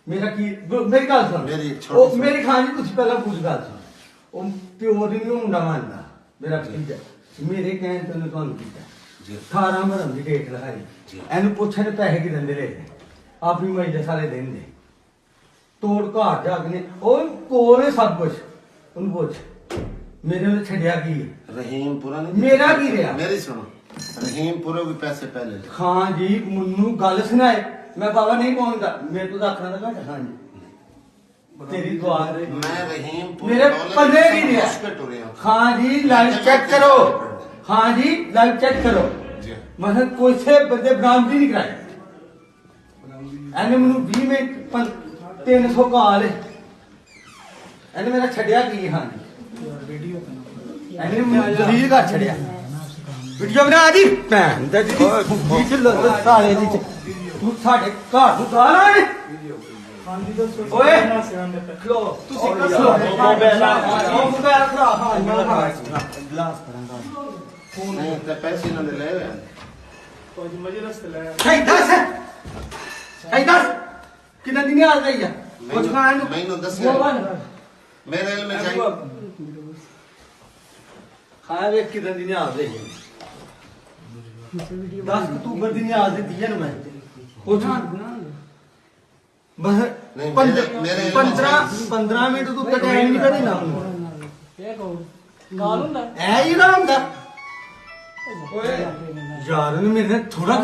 मेरा की मेरी गल सुन ਉਹ ਮੇਰੀ ਖਾਨ ਜੀ ਤੁਸੀਂ ਪਹਿਲਾਂ ਪੁੱਛ ਗੱਲ ਸੁਣ ਉਹ ਪਿਓ ਦੀ ਨੂੰ ਮੁੰਡਾ ਮੰਨਦਾ ਮੇਰਾ ਭਤੀਜਾ ਮੇਰੇ ਕਹਿਣ ਤੇ ਤੁਹਾਨੂੰ ਕੀਤਾ ਜੀ 18 ਮਰਨ ਦੀ ਡੇਟ ਲਗਾਈ ਇਹਨੂੰ ਪੁੱਛਣ ਦੇ ਪੈਸੇ ਕਿ ਦਿੰਦੇ ਰਹੇ ਆਪਣੀ ਮਈ ਦੇ ਸਾਰੇ ਦਿੰਦੇ ਤੋੜ ਘਾਟ ਜਾ ਕੇ ਉਹ ਕੋਲੇ ਸਭ ਕੁਝ ਉਹਨੂੰ ਪੁੱਛ ਮੇਰੇ ਨਾਲ ਛੱਡਿਆ ਕੀ ਰਹੀਮਪੁਰਾ ਨੇ ਮੇਰਾ ਕੀ ਰਿਹਾ ਮੇਰੀ ਸੁਣੋ ਰਹੀਮਪੁਰਾ ਵੀ ਪੈਸੇ ਪਹਿਲੇ ਖਾਂ ਜੀ ਮੈਨੂੰ ਗੱਲ ਸੁਣਾਏ मैं बाबा नहीं पहुंचता मेरे को रखना लगा हाँ जी तेरी दुआ मैं रहीम मेरे पल्ले भी नहीं हाँ जी लाइव चेक करो हाँ जी लाइव चेक करो मतलब कोई से बंदे बरामदी नहीं कराए एने मैनू 20 मिनट 300 कॉल एने मेरा छड़िया की हाँ जी एने मैनू दलील कर छड़िया वीडियो बना दी भैन दा जी सारे दी तू साडे घर ਨੂੰ ਗਾਲਾਂ ਨੇ ਹਾਂਜੀ ਦੱਸੋ ਓਏ ਖਲੋ ਤੁਸੀਂ ਖਲੋ ਉਹ ਮੋਬਾਈਲ ਖਰਾ ਹਾਂ ਗਲਾਸ ਕਰਾਂਗਾ ਫੋਨ ਨਹੀਂ ਤੇ ਪੈਸੇ ਨਾ ਲੈ ਲੈ ਕੁਝ ਮਜਲਸ ਤੇ ਲੈ ਸਹੀ ਦੱਸ ਕਿੰਨਾ ਦਿਨ ਆ ਗਈ ਆ ਕੁਝ ਖਾਣ ਨੂੰ ਮੈਨੂੰ ਦੱਸਿਆ ਮੇਰੇ ਇਲਮ ਵਿੱਚ ਆਈ ਖਾਇਆ ਵੇ ਕਿੰਨਾ ਦਿਨ ਆ ਗਈ 10 ਅਕਤੂਬਰ ਦੀ ਆ ਦਿੱਤੀ ਹੈ ਮੈਂ ਉਹ ਬਸ 15 ਮਿੰਟ ਤੋਂ ਉੱਤੇ ਟਾਈਮ ਨਹੀਂ ਕਰੀ ਨਾ ਇਹ ਕਹੋ ਕਾਲ ਹੁੰਦਾ ਐ ਹੀ ਨਾ ਹੁੰਦਾ ਓਏ ਯਾਰ ਨੇ ਮੇਰੇ ਥੋੜਾ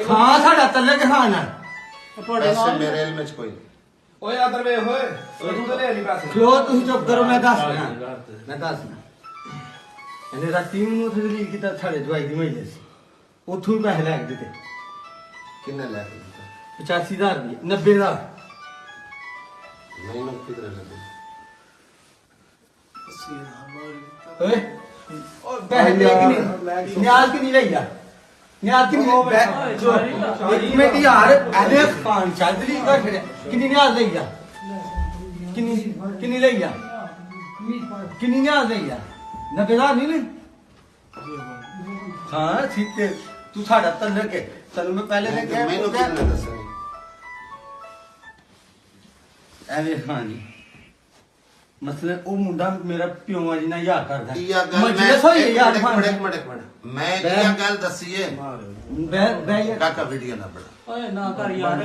ਖਾਂ ਸਾਡਾ ਤੱਲੇ ਕੇ ਖਾਣਾ ਤੁਹਾਡੇ ਪੈਸੇ ਨਾਲ ਮੇਰੇ ਇਲਮ ਵਿੱਚ ਕੋਈ ਓਏ ਆਦਰ ਵੇ ਹੋਏ ਤੂੰ ਤਾਂ ਲੈ ਨਹੀਂ ਪੈਸੇ ਖਲੋ ਤੁਸੀਂ ਚੁੱਪ ਕਰੋ ਮੈਂ ਦੱਸਣਾ ਇਹਨੇ ਰਾਤੀ ਨੂੰ ਉੱਥੇ ਦਲੀਲ ਕੀਤਾ ਸਾਡੇ ਦਵਾਈ ਦੀ ਮਹੀਨੇ ਸੀ ਉੱਥੋਂ ਹੀ ਪੈਸੇ ਲੈ ਕੇ ਦਿੱਤੇ ਕਿੰਨੇ ਲੈ ਕੇ 85000 ਦੀ 90000 ਮੈਨੂੰ ਕਿਧਰ ਲੱਗੇ ਓਏ ਉਹ ਪੈਸੇ ਦੇ ਕਿ ਨਹੀਂ ਨਿਆਜ਼ ਕਿ ਨਹੀਂ ਲਈਆ ਨਿਆਜ਼ ਕਿ ਨਹੀਂ ਇੱਕ ਮਿੰਟ ਯਾਰ ਇਹਨੇ ਖਾਨ ਚਾਦਰੀ ਦਾ ਖੜਿਆ ਕਿੰਨੀ ਨਿਆਜ਼ ਲਈਆ ਕਿੰਨੀ ਲਈਆ ਕਿੰਨੀ ਨਿਆਜ਼ ਲਈਆ 90000 ਨਹੀਂ ਲਈ ਹਾਂ ਠੀਕ ਹੈ ਤੂੰ ਸਾਡਾ ਤੰਦਰ ਕੇ ਤੈਨੂੰ ਮੈਂ ਪਹਿਲੇ ਨੇ ਕਿਹਾ ਮੈਨੂੰ ਕਿਹਨੇ ਦੱਸਿਆ ਐਵੇਂ ਹਾਂ ਜੀ ਮਸਲਾ ਉਹ ਮੁੰਡਾ ਮੇਰਾ ਪਿਓ ਜੀ ਨਾਲ ਯਾਰ ਕਰਦਾ ਕੀ ਆ ਗੱਲ ਮਜਲਿਸ ਹੋਈ ਯਾਰ ਇੱਕ ਮਿੰਟ ਮੈਂ ਕੀ ਗੱਲ ਦੱਸੀਏ ਬੈ ਕਾਕਾ ਵੀਡੀਓ ਨਾ ਬਣਾ ਓਏ ਨਾ ਕਰ ਯਾਰ